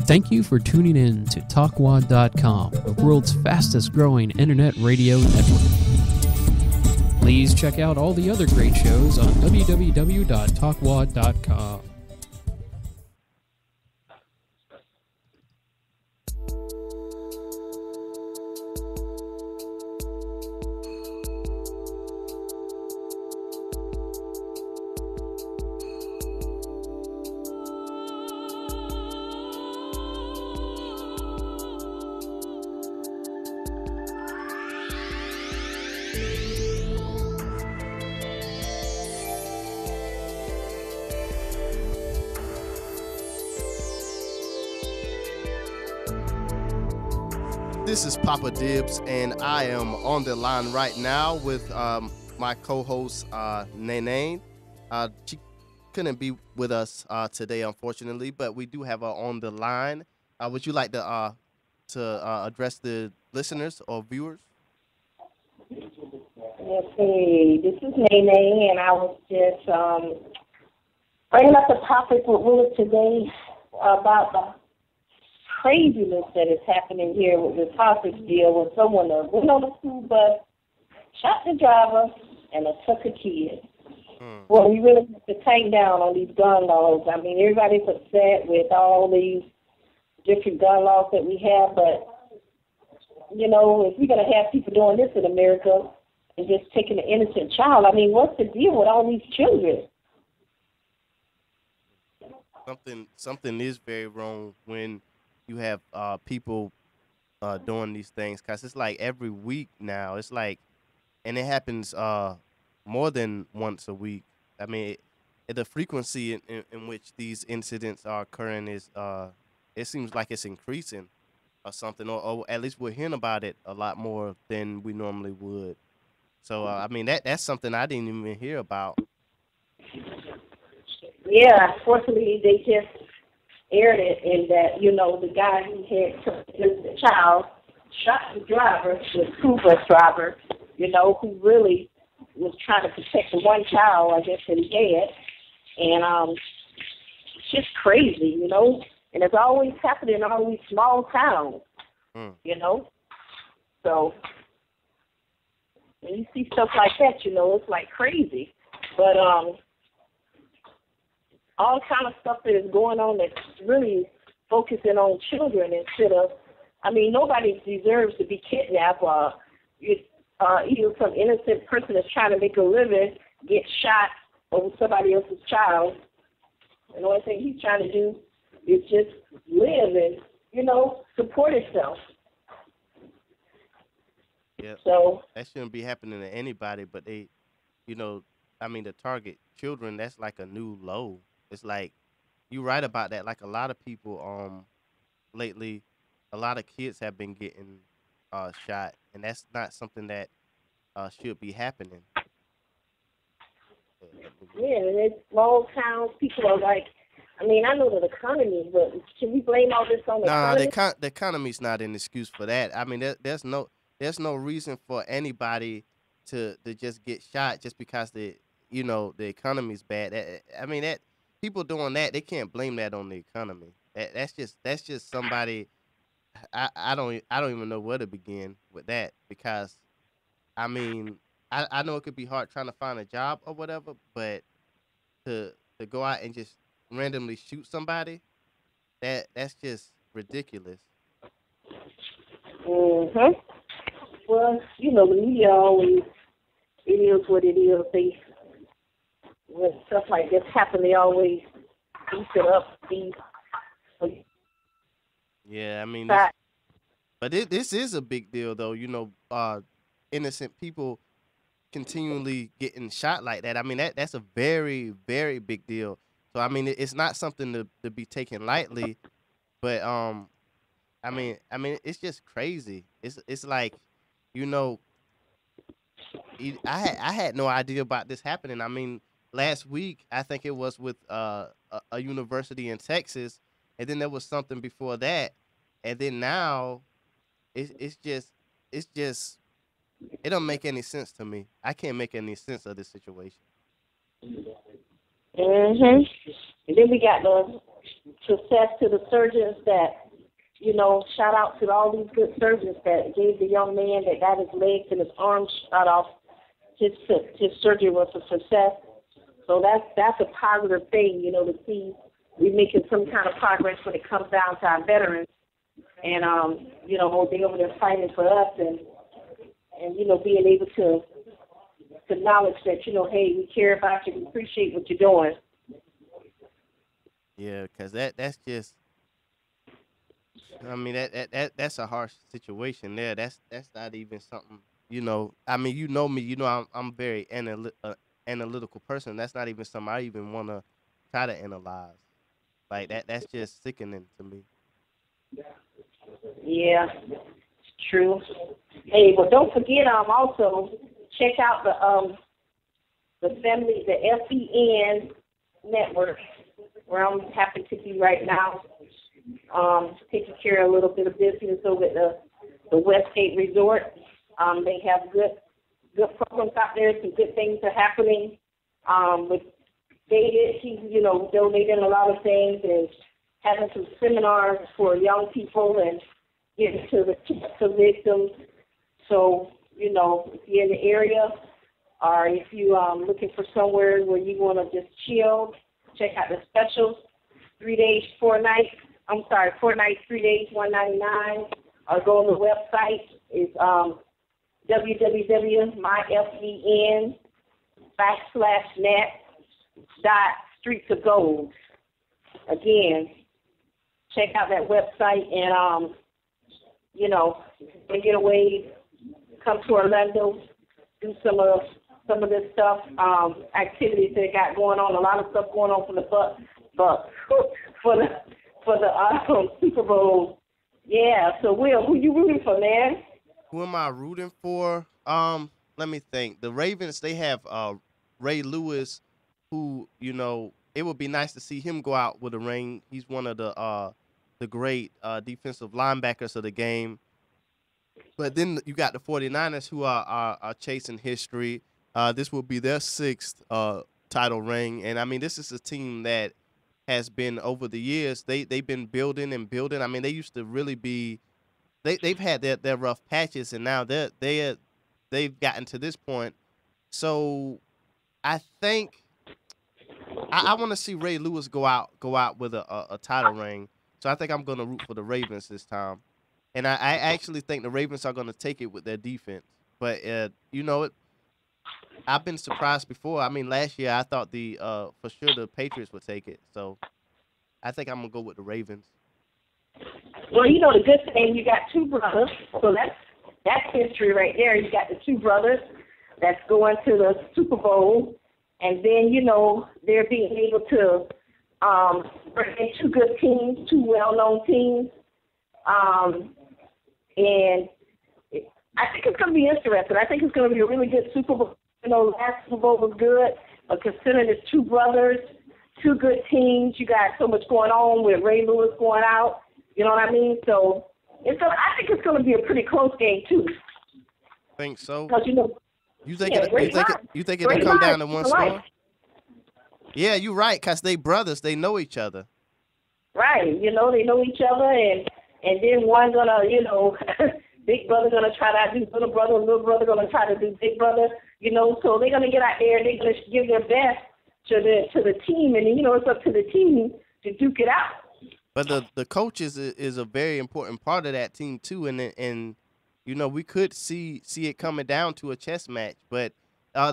Thank you for tuning in to TalkWad.com, the world's fastest growing internet radio network. Please check out all the other great shows on www.talkwad.com. This is Papa Dibs, and I am on the line right now with my co-host, Nene. She couldn't be with us today, unfortunately, but we do have her on the line. Would you like to address the listeners or viewers? Yes, hey, this is Nene, and I was just bringing up the topic with Willis today about the craziness that is happening here with this hostage deal when someone went on a school bus, shot the driver, and took a kid. Well, we really have to tank down on these gun laws. I mean, everybody's upset with all these different gun laws that we have, but, you know, if we're going to have people doing this in America and just taking an innocent child, I mean, what's the deal with all these children? Something is very wrong when you have people doing these things, because it's like every week now. It's like, and it happens more than once a week. I mean, the frequency in which these incidents are occurring is, it seems like it's increasing or something, or at least we're hearing about it a lot more than we normally would. So, I mean, that's something I didn't even hear about. Yeah, fortunately, they just aired it in that, you know, the guy who had the child shot the driver, the school bus driver, you know, who really was trying to protect the one child, I guess, that he had. And it's just crazy, you know. And it's always happening in all these small towns, you know. So when you see stuff like that, you know, it's like crazy. But all kind of stuff that is going on that's really focusing on children instead of, I mean, nobody deserves to be kidnapped or even some innocent person that's trying to make a living get shot over somebody else's child. And the only thing he's trying to do is just live and, you know, support himself. Yeah. So that shouldn't be happening to anybody, but they, you know, I mean, the target children, that's like a new low. It's like, you're right about that. Like, a lot of people lately, a lot of kids have been getting shot, and that's not something that should be happening. Yeah, and it's small towns. People are like, I mean, I know the economy, but can we blame all this on the economy? The economy's not an excuse for that. I mean, there's no reason for anybody to just get shot just because the economy's bad. I mean, that people doing that, they can't blame that on the economy. That's just somebody. I don't even know where to begin with that, because I mean, I know it could be hard trying to find a job or whatever, but to go out and just randomly shoot somebody, that's just ridiculous. Mhm. Well, you know, the media always, it is what it is. When stuff like this happen, they always beat it up. Yeah, I mean, this is a big deal, though. You know, innocent people continually getting shot like that. I mean, that's a very, very big deal. So, I mean, it's not something to be taken lightly. But I mean, it's just crazy. It's like, you know, I had no idea about this happening. I mean, last week I think it was with a university in Texas, and then there was something before that, and then now it's just it don't make any sense to me. I can't make any sense of this situation. Mhm. And then we got success to the surgeons that, shout out to all these good surgeons that gave the young man that got his legs and his arms shot off. His surgery was a success. So that's a positive thing, to see we're making some kind of progress when it comes down to our veterans. And, they over there fighting for us and being able to acknowledge that, hey, we care about you, we appreciate what you're doing. Yeah, because that's just, I mean, that's a harsh situation there. That's not even something, I mean, you know me, I'm very analytical person. That's not even something I even want to try to analyze. Like, that's just sickening to me. Yeah, it's true. Hey, well, don't forget, also check out the FEN network, where I'm happy to be right now, taking care of a little bit of business over at the Westgate Resort. They have good programs out there. Some good things are happening. With David, he's donating a lot of things and having some seminars for young people and getting to victims. So, if you're in the area or if you're looking for somewhere where you want to just chill, check out the specials. 3 days, 4 nights. 4 nights, 3 days, $199. Or go on the website. It's www.myfen.net.streetsofgold. Again, check out that website and get away, come to Orlando, do some of this stuff, activities they got going on. A lot of stuff going on for the Super Bowl. Yeah. So Will, who you rooting for, man? Who am I rooting for? Let me think. The Ravens, they have Ray Lewis, who, it would be nice to see him go out with a ring. He's one of the great defensive linebackers of the game. But then you got the 49ers, who are chasing history. This will be their 6th title ring. And, I mean, this is a team that has been, over the years, they've been building and building. I mean, they used to really be – they've had their rough patches, and now they've gotten to this point. So I think I want to see Ray Lewis go out with a title ring. So I think I'm going to root for the Ravens this time. And I actually think the Ravens are going to take it with their defense. But, I've been surprised before. I mean, last year I thought for sure the Patriots would take it. So I think I'm going to go with the Ravens. Well, the good thing, you got 2 brothers. So that's history right there. You got the 2 brothers that's going to the Super Bowl. And then, they're being able to bring in 2 good teams, 2 well-known teams. And I think it's going to be interesting. I think it's going to be a really good Super Bowl. Last Super Bowl was good, but considering it's 2 brothers, 2 good teams, you got so much going on with Ray Lewis going out. You know what I mean? So I think it's going to be a pretty close game too. Think so? Because you think it'll come down to one score? Yeah, you're right. Cause they brothers, they know each other. Right. They know each other, and then one gonna, big brother gonna try to do little brother gonna try to do big brother. So they're gonna get out there and they're gonna give their best to the team, and it's up to the team to duke it out. But the coaches is a very important part of that team too, and we could see it coming down to a chess match. But I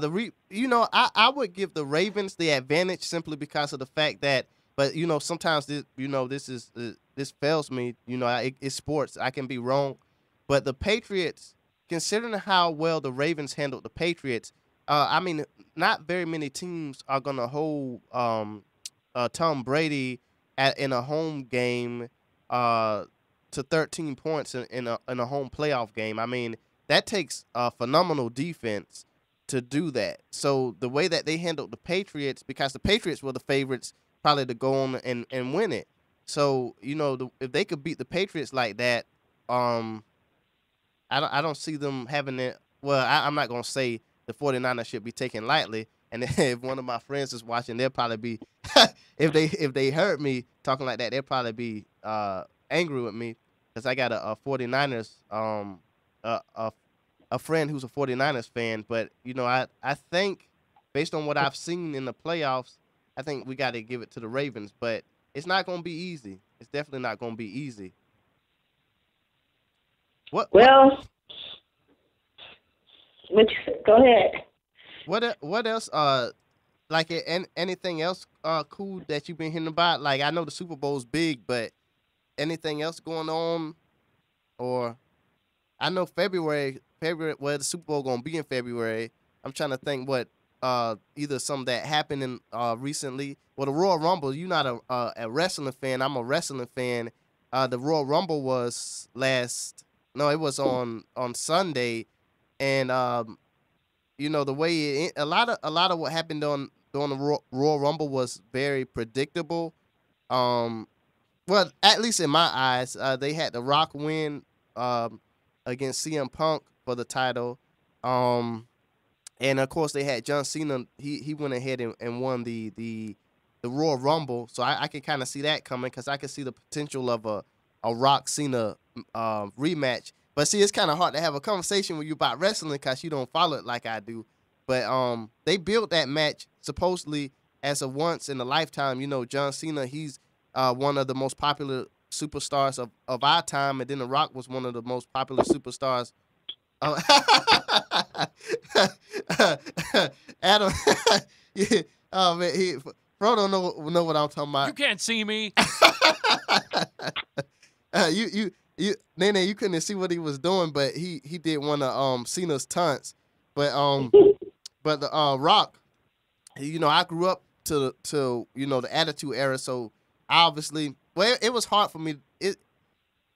would give the Ravens the advantage simply because of the fact that, but sometimes this fails me. It's sports. I can be wrong, but the Patriots, considering how well the Ravens handled the Patriots, I mean, not very many teams are gonna hold Tom Brady in a home game to 13 points in a home playoff game. I mean, that takes a phenomenal defense to do that. So the way that they handled the Patriots, because the Patriots were the favorites probably to go on and win it. So, if they could beat the Patriots like that, I don't see them having it. Well, I'm not going to say the 49ers should be taken lightly, And if one of my friends is watching, they'll probably be if they heard me talking like that, they'll probably be angry with me because I got a 49ers a, a a friend who's a 49ers fan. But I think based on what I've seen in the playoffs, I think we got to give it to the Ravens. But it's not going to be easy. It's definitely not going to be easy. What? Well, go ahead. What else? Like anything else? Cool that you've been hearing about? Like I know the Super Bowl's big, but anything else going on? Or I know February. Well, the Super Bowl gonna be in February. I'm trying to think what either something that happened in recently. Well, the Royal Rumble. You're not a wrestling fan. I'm a wrestling fan. The Royal Rumble was last. No, it was on Sunday, and the way a lot of what happened during the Royal Rumble was very predictable. Um, well, at least in my eyes, they had The Rock win against CM Punk for the title. Um, and of course they had John Cena. He went ahead and won the Royal Rumble. So I can kind of see that coming because I can see the potential of a Rock Cena rematch. But see, it's kind of hard to have a conversation with you about wrestling because you don't follow it like I do. But they built that match supposedly as a once in a lifetime. John Cena, he's one of the most popular superstars of our time, and then The Rock was one of the most popular superstars. Oh, Adam, yeah, oh man, Fro don't know what I'm talking about. You can't see me. Nene, you couldn't see what he was doing, but he did one of Cena's taunts. But but the Rock, I grew up to the Attitude Era, so obviously, well, it was hard for me.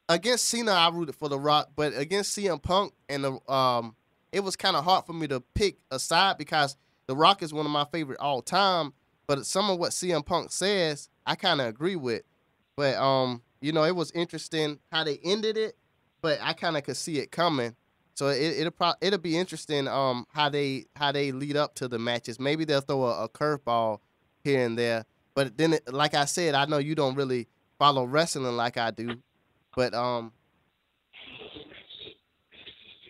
Against Cena, I rooted for The Rock, but against CM Punk and it was kind of hard for me to pick a side because The Rock is one of my favorite all time. But some of what CM Punk says, I kind of agree with. But it was interesting how they ended it, but I kind of could see it coming. So it'll be interesting how they lead up to the matches. Maybe they'll throw a curveball here and there. But then, like I said, I know you don't really follow wrestling like I do. But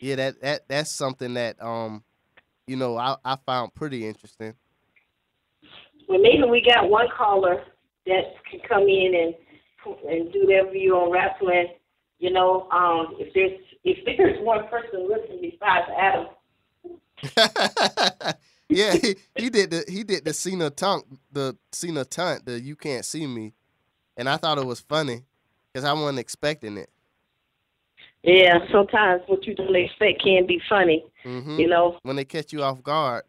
yeah, that's something that I found pretty interesting. Well, maybe we got one caller that can come in and do their view on wrestling. If there's one person listening besides Adam. Yeah, he did the Cena taunt, the "You Can't See Me," and I thought it was funny because I wasn't expecting it. Yeah, sometimes what you don't expect can be funny. Mm-hmm. When they catch you off guard.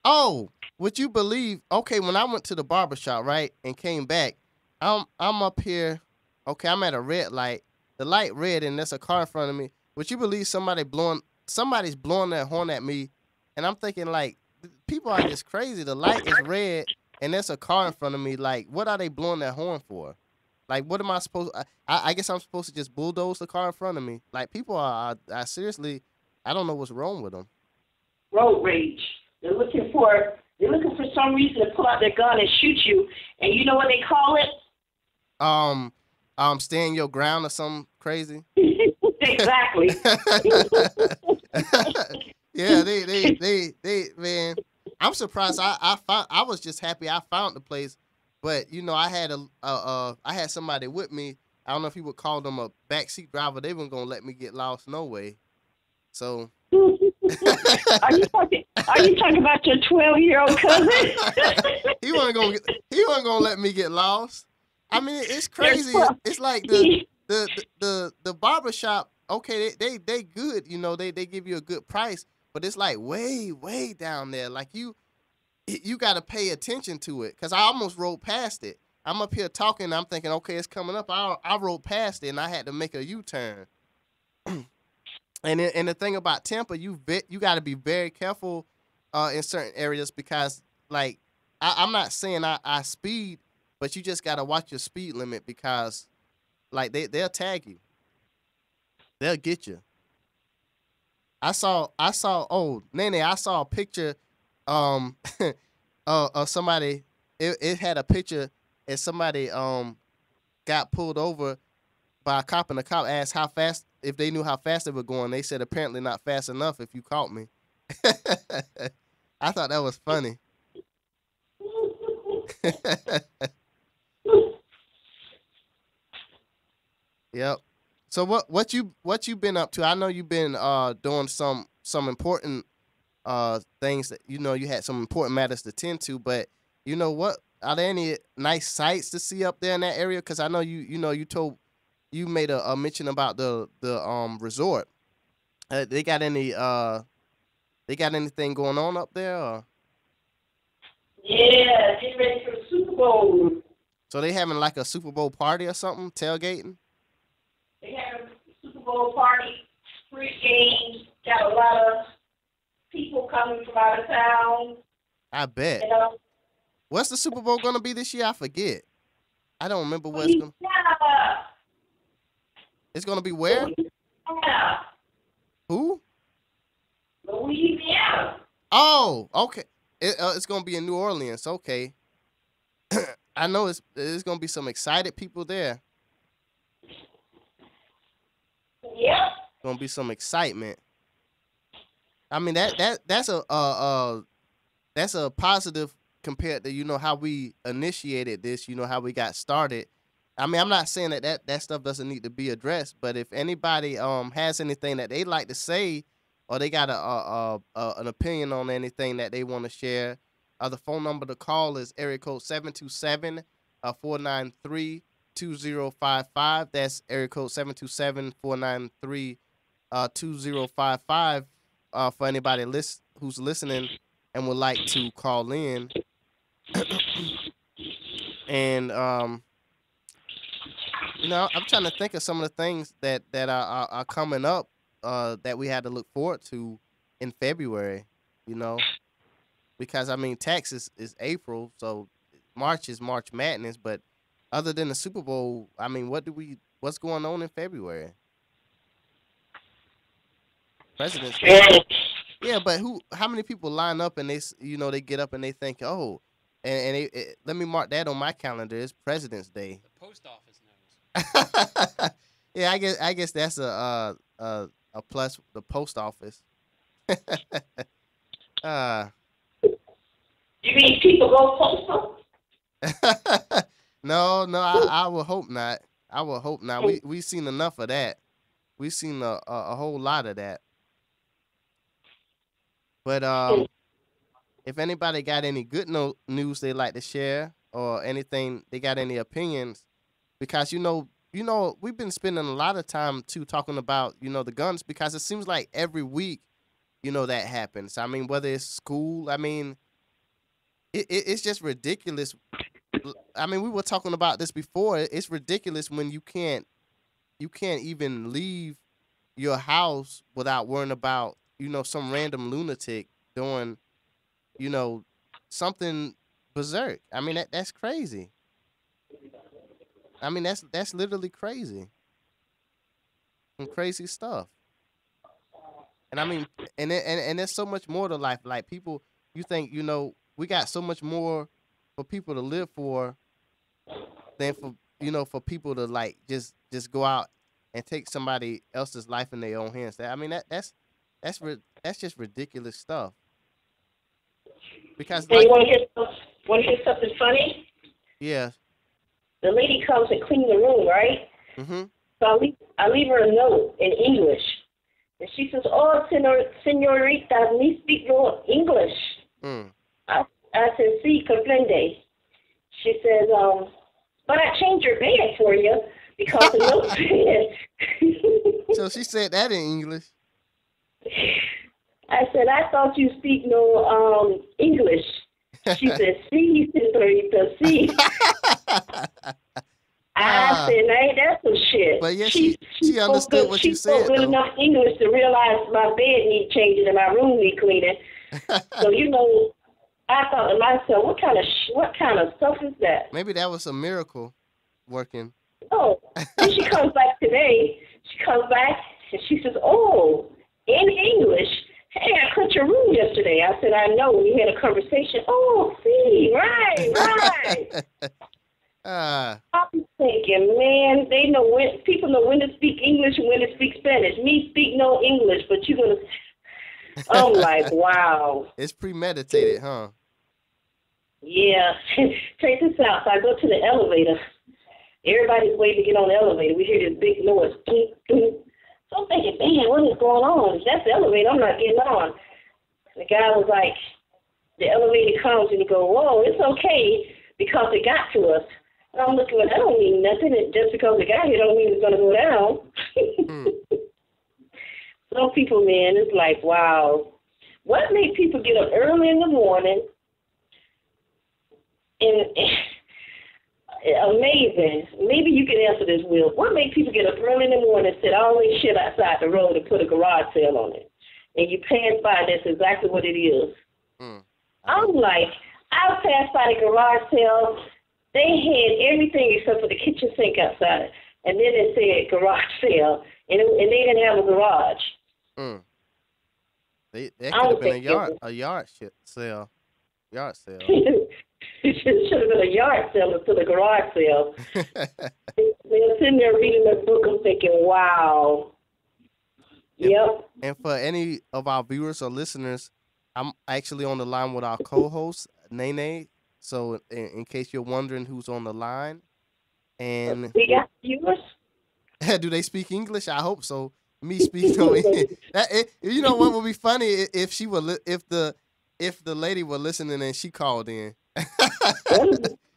Oh, would you believe? Okay, when I went to the barbershop, right, and came back, I'm up here. Okay, I'm at a red light. The light red, and there's a car in front of me. Would you believe somebody's blowing their horn at me? And I'm thinking, like, people are just crazy. The light is red, and there's a car in front of me. Like, what are they blowing their horn for? Like, what am I supposed? I guess I'm supposed to just bulldoze the car in front of me. Like, people are seriously. I don't know what's wrong with them. Road rage. They're looking for some reason to pull out their gun and shoot you. And you know what they call it? Stand your ground or something crazy. Exactly. Yeah, they man. I'm surprised. I was just happy I found the place, but I had I had somebody with me. I don't know if you would call them a backseat driver. They weren't gonna let me get lost no way. So. Are you talking about your 12-year-old cousin? He wasn't gonna let me get lost. I mean, it's crazy. It's like the barbershop. Okay, they good. They give you a good price, but it's like way down there. Like you got to pay attention to it. Cause I almost rode past it. I'm up here talking. I'm thinking, okay, it's coming up. I rode past it and I had to make a U-turn. And the thing about Tampa, you got to be very careful in certain areas because, like, I'm not saying I speed, but you just got to watch your speed limit because, like, they'll tag you. They'll get you. I saw. Oh, Nene, I saw a picture. somebody. It had a picture, and somebody got pulled over by a cop, and the cop asked how fast, if they knew how fast they were going. They said apparently not fast enough if you caught me. I thought that was funny. Yep. So what you been up to? I know you've been doing some important things that you had some important matters to tend to, but what, are there any nice sights to see up there in that area? Because I know you made a mention about the resort. They got anything going on up there? Or? Yeah, get ready for the Super Bowl. So they having like a Super Bowl party or something, tailgating? They have a Super Bowl party, free games, got a lot of people coming from out of town. I bet. What's the Super Bowl gonna be this year? I forget. I don't remember where it's gonna. It's gonna be where? Louisiana. Who? Louisiana. Oh, okay. It's gonna be in New Orleans. Okay. I know it's gonna be some excited people there. Yep. Gonna be some excitement. I mean that's a positive compared to how we initiated this, how we got started. I mean, I'm not saying that stuff doesn't need to be addressed, but if anybody has anything that they like to say, or they got an opinion on anything that they want to share, the phone number to call is area code 727-493-2055. That's area code 727-493-2055. For anybody who's listening and would like to call in. And I'm trying to think of some of the things that are coming up that we had to look forward to in February, because I mean Texas is April, so March is March Madness, but other than the Super Bowl, I mean, what's going on in February? President's Day. Yeah, but how many people line up and they get up and they think, oh, and let me mark that on my calendar. It's President's Day. The post office knows. Yeah, I guess that's a plus. The post office. You mean people go postal? No, I would hope not. I would hope not. We've seen enough of that. We've seen a whole lot of that. But if anybody got any good news they'd like to share, or anything, they got any opinions, because we've been spending a lot of time too talking about the guns, because it seems like every week that happens. I mean, whether it's school, I mean, it's just ridiculous. I mean, we were talking about this before. It's ridiculous when you can't even leave your house without worrying about some random lunatic doing something berserk. I mean, that's crazy. I mean, that's literally crazy. Some crazy stuff. And I mean, and there's so much more to life. Like, people, you think we got so much more for people to live for than for people to like just go out and take somebody else's life in their own hands. I mean, that's just ridiculous stuff. Because hey, you want to hear something funny? Yeah. The lady comes and cleans the room, right? Mm-hmm. So I leave her a note in English, and she says, "Oh, señorita, me speak no English." Mm. I said, "Sí, comprende." She says, "But I changed your bed for you because the note said." So she said that in English. I said, "I thought you speak no English." She said, "Sí, señorita, sí." I said, "Hey, that's some shit." But yeah, she understood what you said. She spoke good enough English to realize my bed need changing and my room need cleaning. So I thought to myself, what kind of stuff is that? Maybe that was a miracle working. Oh, then she comes back today. She comes back and she says, "Oh, in English, hey, I cut your room yesterday. I said, I know. We had a conversation. Oh, see, right. Ah, I'm thinking, man, they know when people know when to speak English and when to speak Spanish. Me speak no English, but you're gonna. I'm like, wow. it's premeditated, huh? Yeah. Check this out. So I go to the elevator. Everybody's waiting to get on the elevator. We hear this big noise. Doom, doom. So I'm thinking, man, what is going on? If that's the elevator, I'm not getting on. The guy was like, the elevator comes and he goes, whoa, it's okay because it got to us. And I'm looking, well, that don't mean nothing. Just because it got here don't mean it's going to go down. Some people, man, it's like, wow. What made people get up early in the morning and amazing. Maybe you can answer this, Will. What made people get up early in the morning and sit all this shit outside the road and put a garage sale on it? And you pass by, that's exactly what it is. I'm like, I passed by the garage sale. They had everything except for the kitchen sink outside. And then it said garage sale. And they didn't have a garage. That could have been a yard sale. Yard sale. It should have been a yard sale instead of a garage sale. They're sitting there reading their book. I'm thinking, wow. Yep. And for any of our viewers or listeners, I'm actually on the line with our co-host, Nene. So in case you're wondering who's on the line. And we got viewers? Do they speak English? I hope so. Me speak no English. You know what would be funny if she would if the lady were listening and she called in.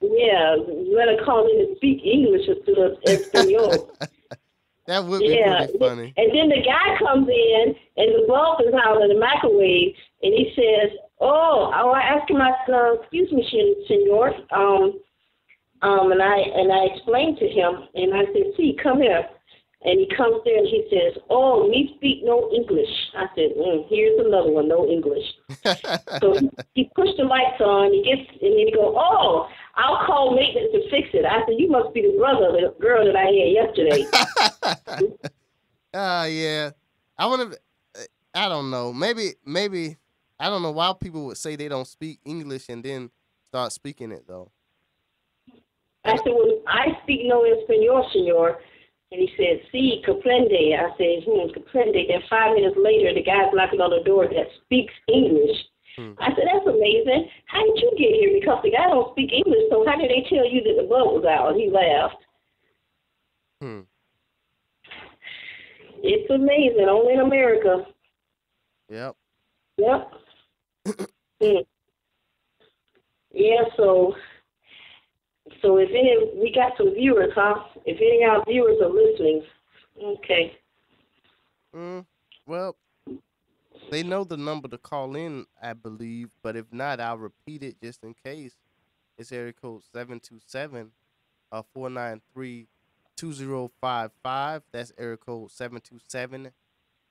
Yeah, let her call in and speak English instead of Espanol. That would be pretty funny. And then the guy comes in and the bulb is out in the microwave and he says, I asked him, excuse me, senor. And I explained to him and I said, see, come here. And he comes there and he says, oh, me speak no English. I said, here's another one, no English. So he pushed the lights on, and then he goes, oh, I'll call maintenance to fix it. I said, you must be the brother of the girl that I had yesterday. Yeah. I don't know. Maybe, I don't know why people would say they don't speak English and then start speaking it, though. I said, well, I speak no Espanol, senor. And he said, sí, comprende. I said, comprende. Then 5 minutes later, the guy's knocking on the door that speaks English. I said, that's amazing. How did you get here? Because the guy don't speak English, so how did they tell you that the bulb was out? He laughed. It's amazing. Only in America. Yep. Yeah, so if we got some viewers, huh? If any of our viewers are listening, okay. Well, they know the number to call in, I believe, but if not, I'll repeat it just in case. It's area code 727-493-2055. That's area code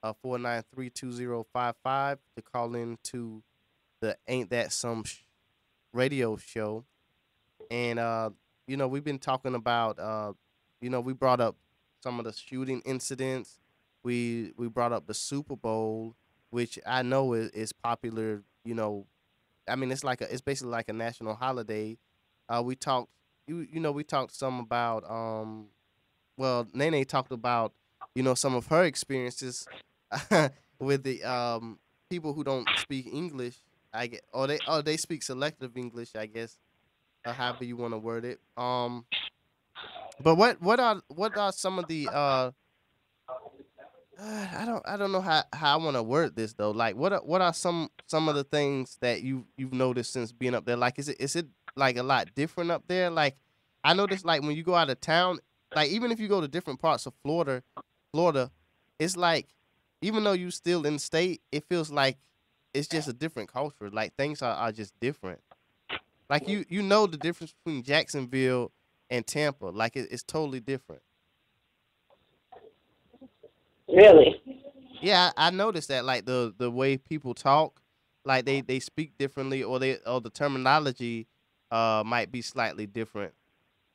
727-493-2055 to call in to the Ain't That Some radio show. And, we've been talking about, we brought up some of the shooting incidents. We brought up the Super Bowl, which I know is popular, it's basically like a national holiday. We talked, we talked some about, Nene talked about, some of her experiences with the people who don't speak English, I guess, or they speak selective English, I guess. However you want to word it. But what are some of the I don't know how I want to word this though. Like what are some of the things that you've noticed since being up there? Like is it like a lot different up there? Like I noticed like when you go out of town, like even if you go to different parts of Florida, it's like even though you still in the state, it feels like it's just a different culture. Like things are just different. Like you know the difference between Jacksonville and Tampa. Like it's totally different. Really? Yeah, I noticed that. Like the way people talk, like they speak differently, or the terminology might be slightly different.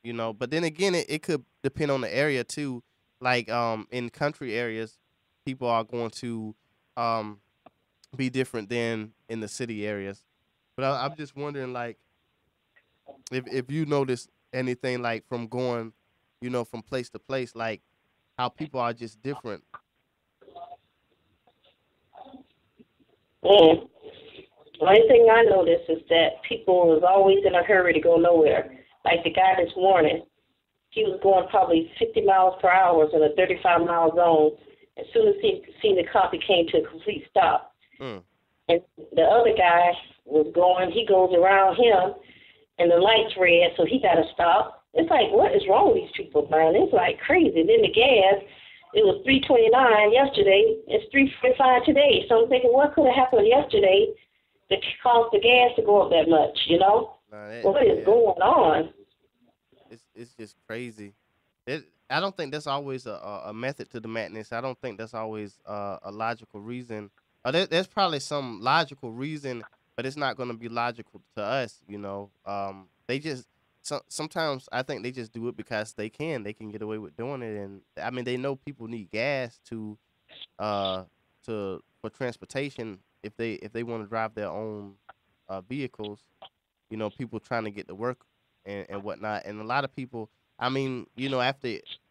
But then again, it could depend on the area too. Like in country areas, people are going to be different than in the city areas. But I'm just wondering, like, if you notice anything like from going, from place to place, like how people are just different. Mm. The only thing I noticed is that people was always in a hurry to go nowhere. Like the guy this morning, he was going probably 50 miles per hour in a 35-mile zone. As soon as he seen the cop, he came to a complete stop. Mm. And the other guy was going, he goes around him, and the light's red, so he got to stop. It's like, what is wrong with these people, man? It's like crazy. Then the gas, it was $3.29 yesterday. It's $3.45 today. So I'm thinking, what could have happened yesterday that caused the gas to go up that much, Nah, What is going on? it's just crazy. I don't think that's always a method to the madness. I don't think that's always a logical reason. There's probably some logical reason, but it's not going to be logical to us. They just sometimes I think they just do it because they can. They can get away with doing it, and I mean they know people need gas uh for transportation if they want to drive their own vehicles. People trying to get to work and whatnot. And a lot of people, I mean,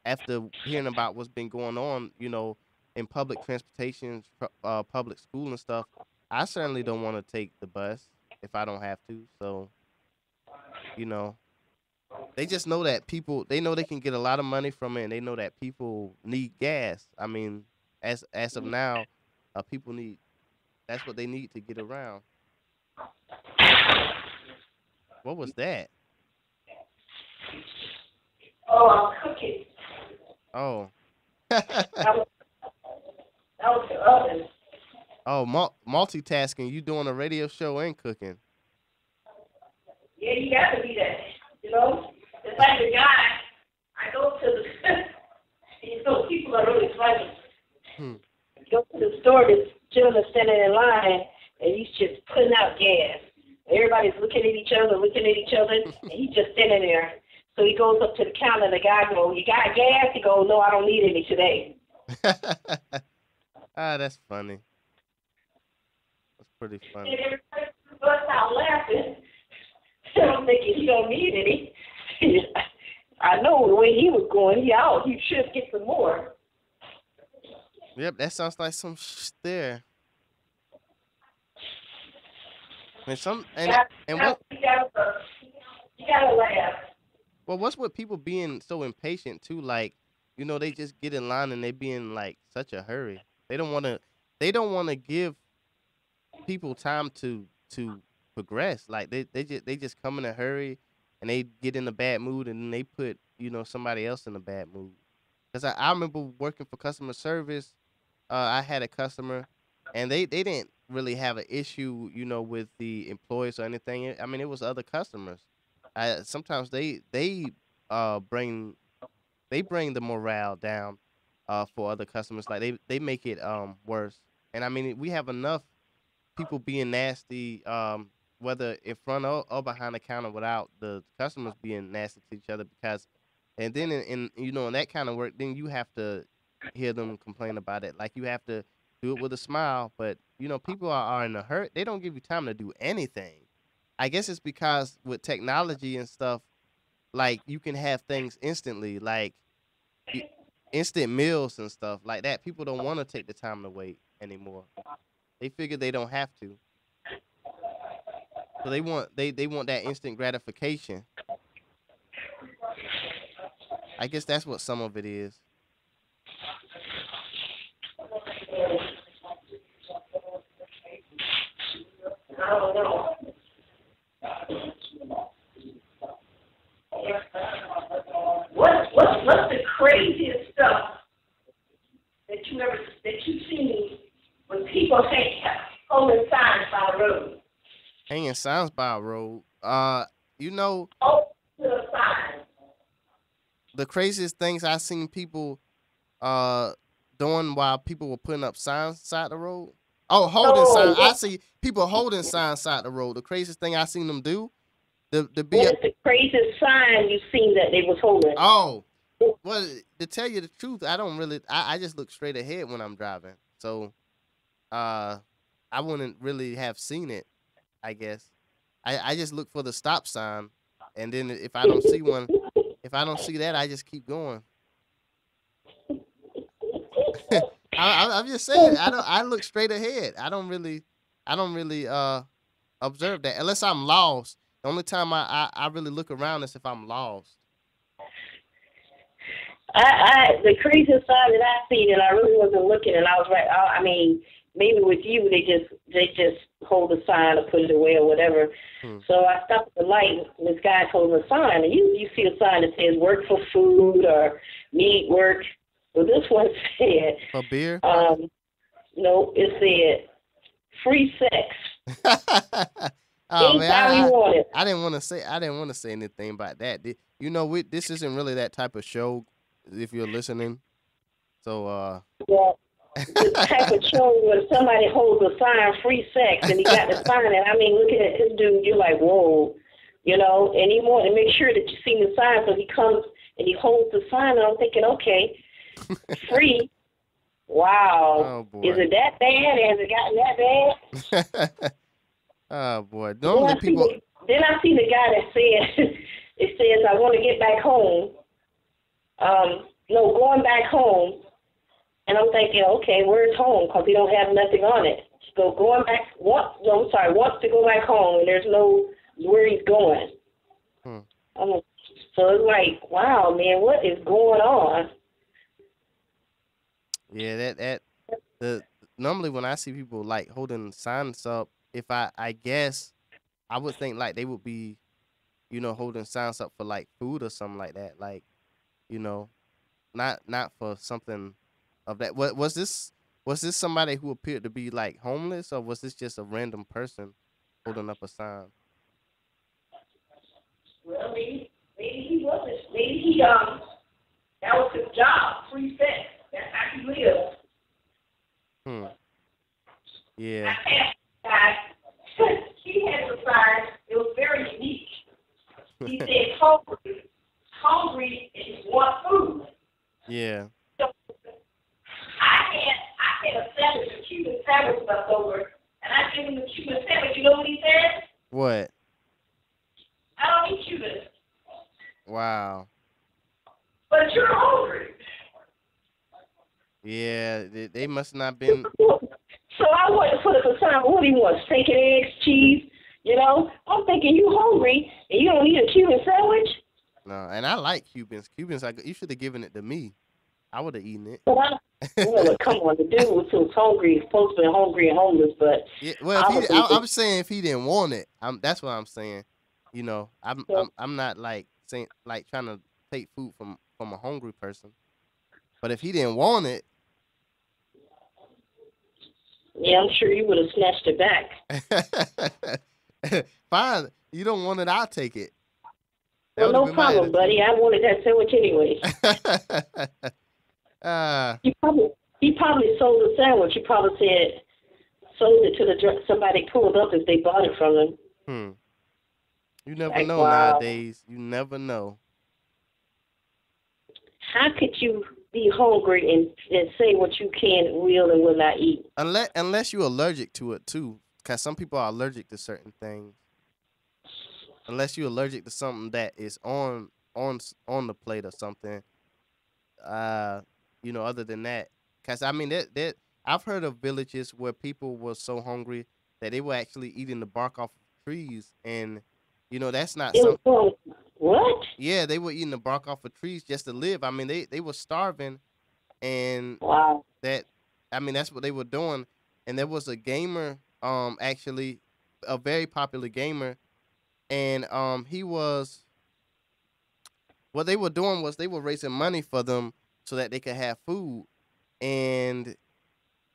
after hearing about what's been going on, in public transportation, public school and stuff, I certainly don't want to take the bus if I don't have to. So, you know, they just know that they know they can get a lot of money from it, and they know that people need gas. I mean, as of now, people need that's what they need to get around. What was that? Oh, I'm cooking. Oh. That was the oven. Oh, multitasking. You doing a radio show and cooking. Yeah, you got to be that, It's like the guy, I go to people are really funny. Hmm. Go to the store, this gentleman standing in line, and he's just putting out gas. Everybody's looking at each other, and he's just standing there. So he goes up to the counter, and the guy goes, "You got gas?" He goes, "No, I don't need any today." That's funny. That's pretty funny. And everybody busts out laughing. I'm thinking he don't need any. I know the way he was going, he should get some more. Yep, that sounds like some there. And what? You gotta laugh. Well, what's with people being so impatient too? Like, they just get in line and they be in like such a hurry. They don't want to. They don't want to give people time to progress. Like they just come in a hurry and they get in a bad mood and then they put somebody else in a bad mood. Cause I remember working for customer service. I had a customer, and they didn't really have an issue, with the employees or anything. I mean, it was other customers. Sometimes uh bring bring the morale down for other customers. Like they make it worse. And I mean, we have enough people being nasty, whether in front or behind the counter, without the customers being nasty to each other. Because, and then in that kind of work, then you have to hear them complain about it. Like you have to do it with a smile, but people are in a hurt. They don't give you time to do anything. I guess it's because with technology and stuff, like you can have things instantly, like instant meals and stuff like that. People don't want to take the time to wait anymore. They figure they don't have to. So they want that instant gratification. I guess that's what some of it is. I don't know. What's the craziest stuff that you've seen when people holding signs by the road? Hanging signs by a road. Oh, to the sign. The craziest things I seen people uh doing while people were putting up signs side the road. Oh, holding signs. I see people holding signs side the road. The craziest thing I seen them do, the be. What is the craziest sign you've seen that they was holding? Oh, well, to tell you the truth, I don't really. I just look straight ahead when I'm driving. So, I I wouldn't really have seen it. I guess I just look for the stop sign, and then if I don't see one, if I don't see that, I just keep going. I'm just saying. I look straight ahead. I don't really observe that unless I'm lost. The only time I really look around is if I'm lost. The craziest side that I seen, and I really wasn't looking, and I was right. I mean, maybe with you, they just hold the sign or put it away or whatever. Hmm. So I stopped at the light, and this guy's holding a sign, and you see a sign that says "Work for food" or "Need work." Well, this one said, For beer? No, it said free sex. Oh man, Anytime you want it. I didn't want to say anything about that. You know, this isn't really that type of show. If you're listening, so Well, the type of show where somebody holds a sign "free sex" and he got the sign, and I mean, looking at this dude, you're like, whoa, and he wanted to make sure that you see the sign, so he comes and he holds the sign, and I'm thinking, okay, free. Wow. Oh boy. Is it that bad? Has it gotten that bad? Oh boy. Normally people. Then I see the guy that said, it says, I want to get back home. Going back home. And I'm thinking, okay, where's home? Because he don't have nothing on it. So wants to go back home, and there's no where he's going. So it's like, wow, man, what is going on? Yeah, normally when I see people like holding signs up, if I guess I would think like they would be, holding signs up for like food or something like that, like, not for something of that. What was this? Was this somebody who appeared to be like homeless, or was this just a random person holding up a sign? Well, maybe he wasn't. Maybe he that was his job, free sex. That's how he lives. Yeah. I asked the guy, he had a sign. It was very unique. He said, hungry and want food. Yeah. So I had a sandwich, a Cuban sandwich left over, and I gave him the Cuban sandwich. You know what he said? What? I don't eat Cuban. Wow. But you're hungry. Yeah, they must not been. So I went to put up a sign. What do you want? Steak and eggs, cheese? I'm thinking you hungry and you don't eat a Cuban sandwich. No, and I like Cubans. You should have given it to me. I would have eaten it. Well, come on, the dude was hungry. He's supposed to be hungry and homeless, but yeah. Well, I'm saying if he didn't want it, that's what I'm saying. I'm not like saying like trying to take food from a hungry person. But if he didn't want it, yeah, I'm sure you would have snatched it back. Fine. You don't want it, I'll take it. Well, no problem, buddy. I wanted that sandwich anyway. He probably sold the sandwich. He probably sold it to somebody pulled up if they bought it from him. You never know nowadays. You never know. How could you be hungry and say what you can, will, and will not eat? Unless you're allergic to it too, because some people are allergic to certain things. Unless you're allergic to something that is on the plate or something. Other than that, because I mean that I've heard of villages where people were so hungry that they were actually eating the bark off of trees, and that's not something. What? Yeah, they were eating the bark off of trees just to live. I mean, they were starving, and wow. That's what they were doing. And there was a gamer, actually, a very popular gamer, and what they were doing was they were raising money for them so that they could have food, and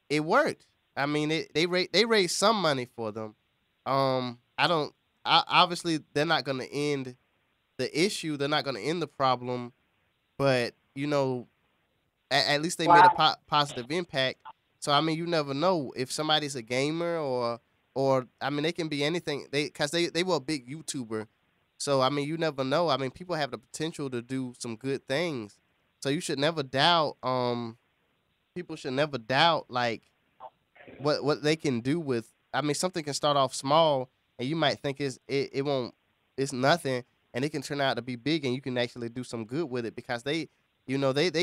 it worked. I mean, they raised some money for them. Obviously they're not going to end the issue. They're not going to end the problem, but at least they made a positive impact. So I mean, you never know if somebody's a gamer or I mean, they can be anything. Because they were a big YouTuber, so I mean, you never know. I mean, people have the potential to do some good things. So you should never doubt. People should never doubt like what they can do with. I mean, something can start off small, and you might think it won't, it's nothing, and it can turn out to be big, and you can actually do some good with it because they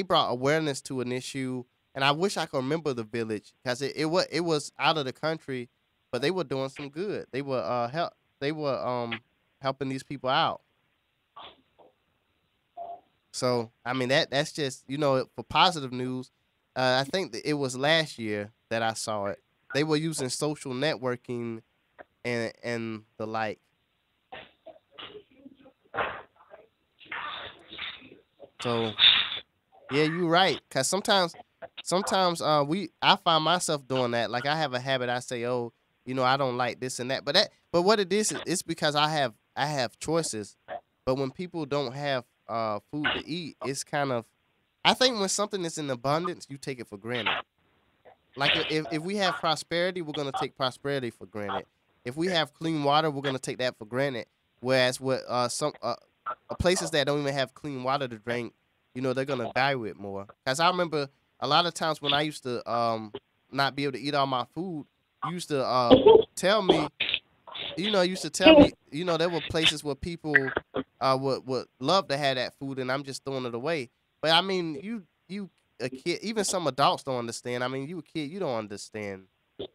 brought awareness to an issue, and I wish I could remember the village because it was out of the country, but they were doing some good. They were helping these people out. So I mean that's just for positive news. I think that it was last year that I saw it. They were using social networking and the like. So yeah, you're right. Cause sometimes I find myself doing that. Like I have a habit. I say, oh, I don't like this and that. But what it is, it's because I have choices. But when people don't have food to eat, it's kind of, I think when something is in abundance, you take it for granted. Like if we have prosperity, we're gonna take prosperity for granted. If we have clean water, we're gonna take that for granted. Whereas with some places that don't even have clean water to drink, they're gonna value it more. Cause I remember a lot of times when I used to not be able to eat all my food, you used to tell me, used to tell me, there were places where people would love to have that food, and I'm just throwing it away. But I mean, you a kid, even some adults don't understand. I mean, you a kid, you don't understand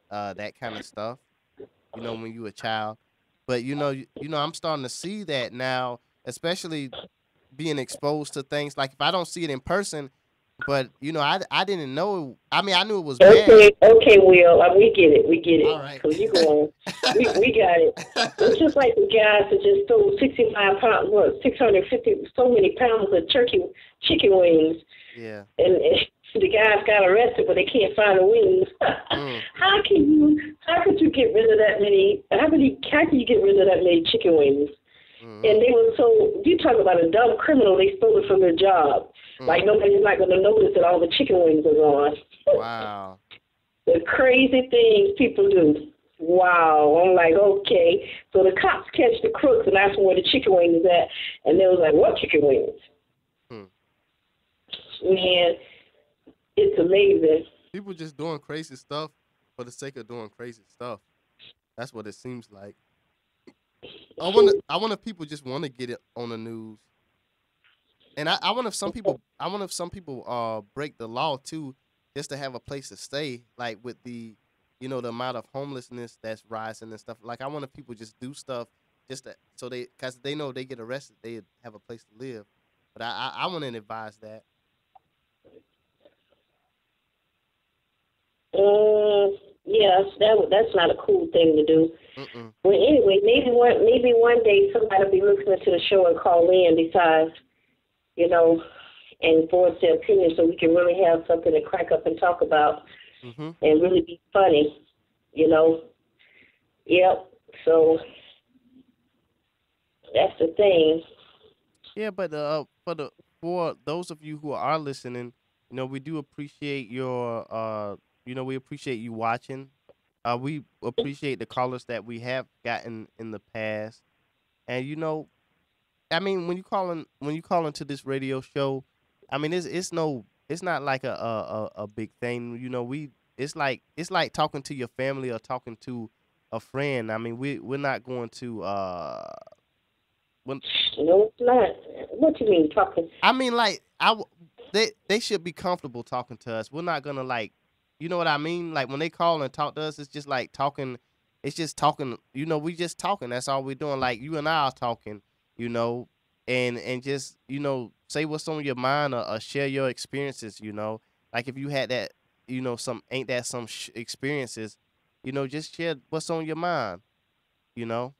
that kind of stuff. When you a child. But I'm starting to see that now, especially being exposed to things like if I don't see it in person, but I didn't know. I mean, I knew it was bad. Okay, Will. We get All it. right. Cause you going, we got it. It's just like the guys that just stole 65 pounds, 650, so many pounds of chicken wings, Yeah. and the guys got arrested, but they can't find the wings. Mm. How could you get rid of that many? How can you get rid of that many chicken wings? Mm. And they were so, you talk about a dumb criminal, they stole it from their job. Mm. Like nobody's not going to notice that all the chicken wings are gone. Wow. The crazy things people do. Wow. I'm like, okay. So the cops catch the crooks and ask them where the chicken wings is at. And they was like, what chicken wings? Mm. Man, it's amazing. People just doing crazy stuff for the sake of doing crazy stuff. That's what it seems like. I wonder if people just want to get it on the news. And I wonder if some people break the law too, just to have a place to stay. Like with the amount of homelessness that's rising and stuff. Like I wonder if people just do stuff just so because they know if they get arrested, they have a place to live. But I wouldn't advise that. Yes, that's not a cool thing to do. Mm-mm. Well, anyway, maybe one day somebody will be listening to the show and call in besides, and voice their opinion so we can really have something to crack up and talk about Mm-hmm. and really be funny, you know. Yep. So that's the thing. Yeah, but for those of you who are listening, we do appreciate we appreciate you watching. We appreciate the callers that we have gotten in the past, and I mean, when you call into this radio show, I mean, it's not like a big thing. It's like talking to your family or talking to a friend. I mean, we're not going to when No, it's not. What you mean talking? I mean, like they should be comfortable talking to us. We're not gonna like, you know what I mean? Like when they call and talk to us, it's just like talking. It's just talking. We just talking. That's all we're doing. Like you and I are talking. You know, and just say what's on your mind or share your experiences. Like if you had that, some ain't that some experiences. Just share what's on your mind. You know,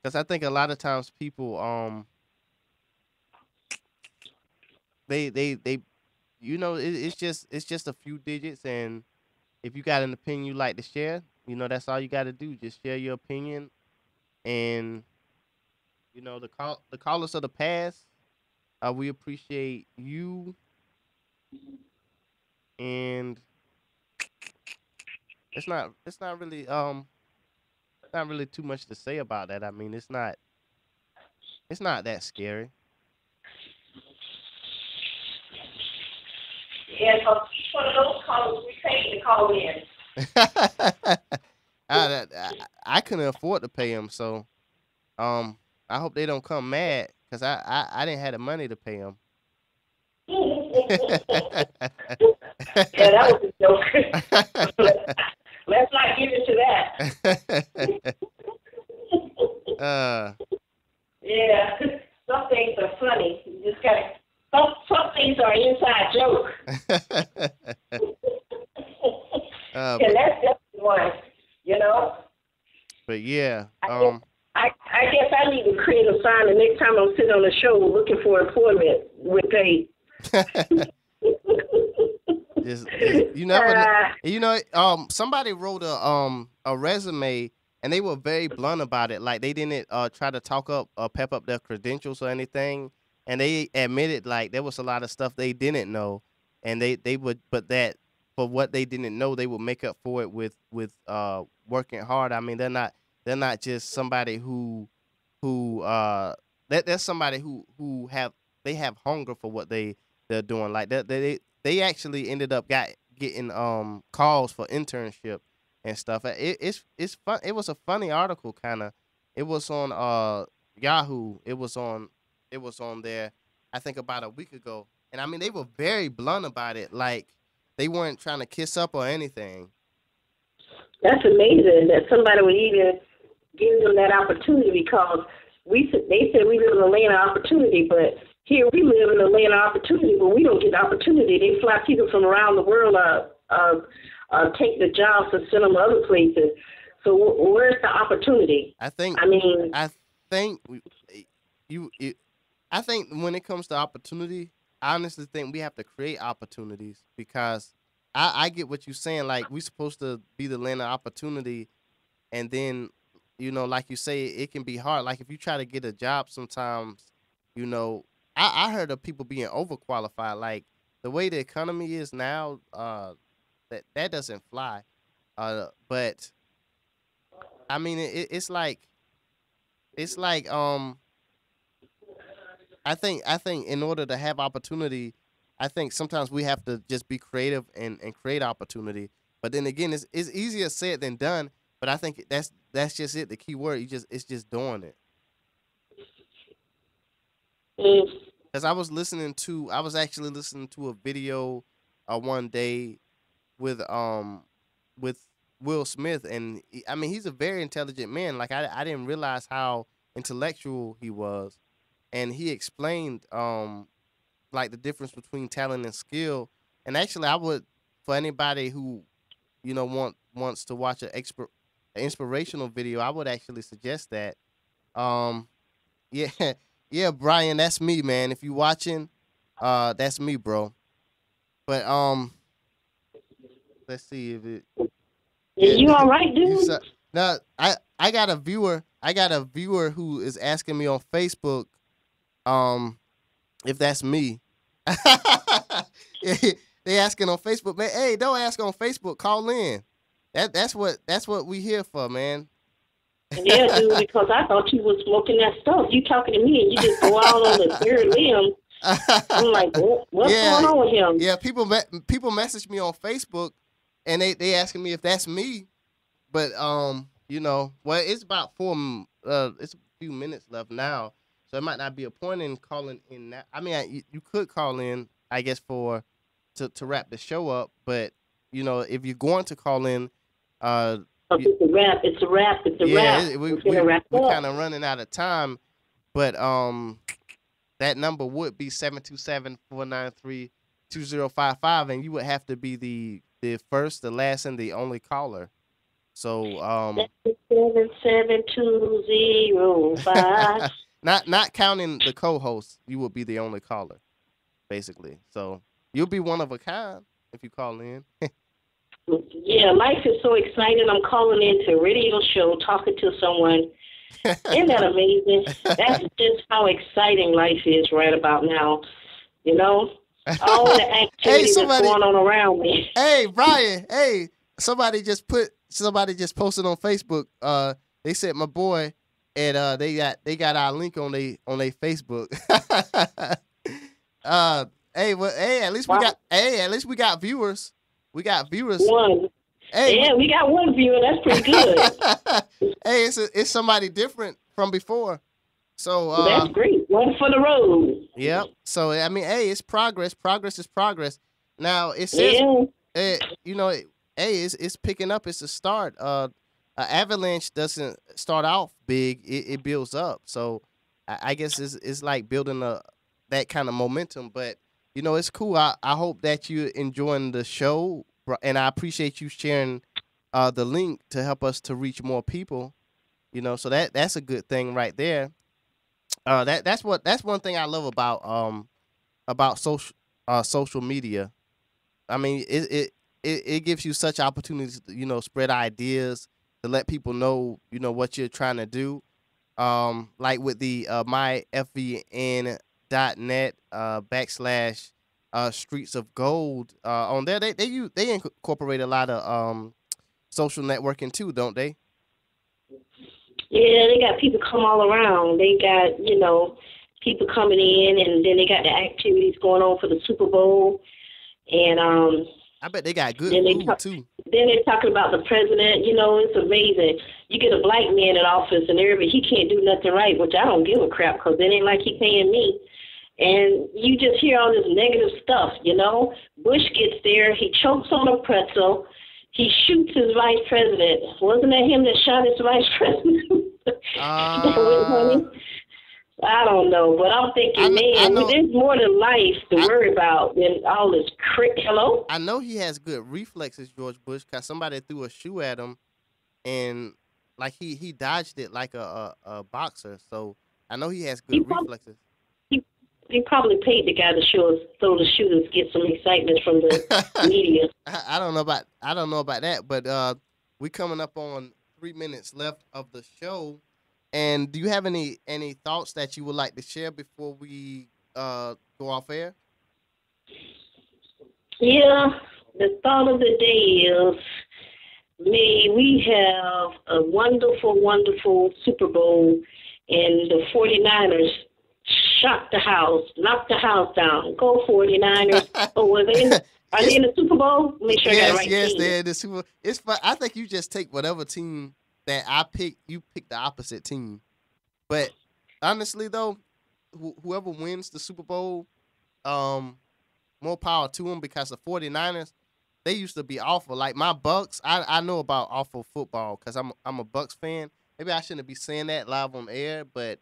because I think a lot of times people they it's just a few digits, and if you got an opinion you like to share, that's all you got to do, just share your opinion. And the callers of the past, we appreciate you. And it's not really too much to say about that. I mean, it's not that scary. Yeah, so each one of those callers we paid to call in. I couldn't afford to pay them, so I hope they don't come mad because I didn't have the money to pay them. Yeah, that was a joke. Let's not get into that. Yeah, some things are funny. You just gotta. Some things are an inside joke. And that's just one, you know. But yeah, I guess I need to create a sign the next time I'm sitting on the show looking for employment with pay. just you never somebody wrote a resume and they were very blunt about it. Like they didn't try to talk up or pep up their credentials or anything, and they admitted like there was a lot of stuff they didn't know, and they would, but that for what they didn't know they would make up for it with working hard. I mean they're not just somebody that's somebody who have hunger for what they're doing. Like they actually ended up getting calls for internship and stuff. It's fun. It was a funny article kind of. It was on Yahoo. It was on there I think about a week ago. And I mean they were very blunt about it. Like they weren't trying to kiss up or anything. That's amazing that somebody would even give them that opportunity because they said we live in a land of opportunity, but here we live in a land of opportunity, but we don't get the opportunity. They fly people from around the world take the jobs and send them to other places. So where's the opportunity? I think when it comes to opportunity, I honestly think we have to create opportunities because I get what you're saying. Like we're supposed to be the land of opportunity, and then like you say, it can be hard. Like if you try to get a job, sometimes I heard of people being overqualified. Like the way the economy is now, that doesn't fly. But I mean, it's like I think in order to have opportunity, I think sometimes we have to just be creative and create opportunity. But then again, it's easier said than done. But I think that's just it. The key word, it's just doing it. Because I was actually listening to a video one day with Will Smith, and I mean he's a very intelligent man. Like I didn't realize how intellectual he was, and he explained like the difference between talent and skill. And actually, I would, for anybody who wants to watch an inspirational video, I would actually suggest that. Yeah, yeah, Brian, that's me, man. If you watching, that's me, bro. But let's see if it. Yeah, you all right, dude? Now, I got a viewer. I got a viewer who is asking me on Facebook, if that's me. They asking on Facebook, man. Hey, don't ask on Facebook. Call in. That's what we here for, man. Yeah, dude, because I thought you was smoking that stuff. You talking to me and you just go out on the third limb. I'm like, what's going on with him? Yeah, people message me on Facebook and they asking me if that's me. But well, it's about it's a few minutes left now, so it might not be a point in calling in now. I mean, you could call in, I guess, to wrap the show up. But if you're going to call in, it's a wrap. It's a wrap. Yeah, we're kind of running out of time, but that number would be 727-493-2055, and you would have to be the first, the last, and the only caller. So 77205. Not counting the co-host, you would be the only caller, basically. So you'll be one of a kind if you call in. Yeah, life is so exciting. I'm calling into a radio show, talking to someone. Isn't that amazing? That's just how exciting life is right about now. All the activity that's going on around me. Hey, Brian. Hey, somebody just posted on Facebook. They said my boy, and they got our link on they Facebook. At least we got. Hey, at least we got viewers. We got viewers. One. Hey, yeah, we got one viewer. That's pretty good. Hey, it's somebody different from before. So that's great. One for the road. Yep. So I mean, hey, it's progress. Progress is progress. Now it says, you know, hey, it's picking up. It's a start. Avalanche doesn't start out big. It builds up. So I guess it's like building that kind of momentum. But you know, it's cool. I hope that you're enjoying the show, and I appreciate you sharing the link to help us to reach more people. You know, so that's a good thing right there. That's one thing I love about social media. I mean, it gives you such opportunities to, you know, spread ideas, to let people know, you know, what you're trying to do. Like with the myfvn.net backslash streets of gold on there, they incorporate a lot of social networking too, don't they? Yeah, they got people come all around. They got, you know, people coming in, and then they got the activities going on for the Super Bowl. And I bet they got good food too. Then they're talking about the president. You know, it's amazing. You get a black man in office, and he can't do nothing right, which I don't give a crap, because it ain't like he paying me. And you just hear all this negative stuff, you know. Bush gets there, he chokes on a pretzel, he shoots his vice president. Wasn't that him that shot his vice president? I don't know, but I'm thinking, there's more than life to worry about than all this Hello? I know he has good reflexes, George Bush, because somebody threw a shoe at him, and like he dodged it like a boxer. So I know he has good reflexes. He probably paid the guy to throw the shoe to get some excitement from the media. I don't know about that, but we coming up on 3 minutes left of the show. And do you have any thoughts that you would like to share before we go off air? Yeah, the thought of the day is, may we have a wonderful, wonderful Super Bowl, and the 49ers shock the house, knock the house down. Go 49ers. Are they in the Super Bowl? Make sure I got the right team. Yes, they're in the Super Bowl. It's fun. I think you just take whatever team that I pick, you pick the opposite team. But honestly, though, whoever wins the Super Bowl, more power to them, because the 49ers, they used to be awful. Like my Bucks, I know about awful football because I'm a Bucks fan. Maybe I shouldn't be saying that live on air, but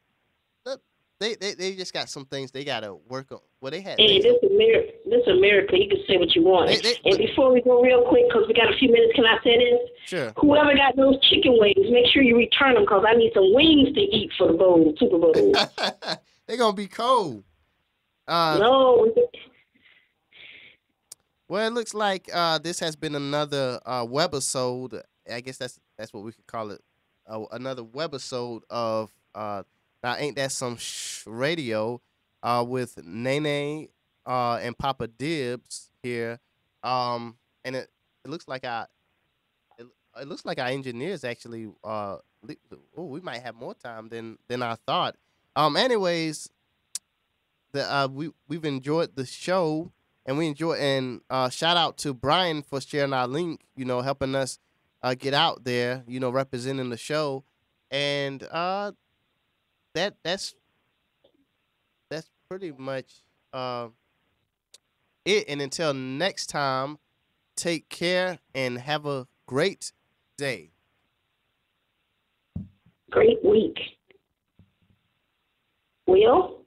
they just got some things they got to work on. Well, they had. Hey, this is America. You can say what you want. And before we go real quick, because we got a few minutes, can I say this? Sure. Whoever got those chicken wings, make sure you return them, because I need some wings to eat for the Super Bowl. They're going to be cold. No. Well, it looks like this has been another webisode. I guess that's what we could call it. Another webisode of Now Ain't That Some Shh Radio with Nene and Papa Dibs here. And it looks like our engineers actually we might have more time than I thought. Anyways, we've enjoyed the show, and shout out to Brian for sharing our link, you know, helping us get out there, you know, representing the show. And that's pretty much it. And until next time, take care and have a great day. Great week. Will?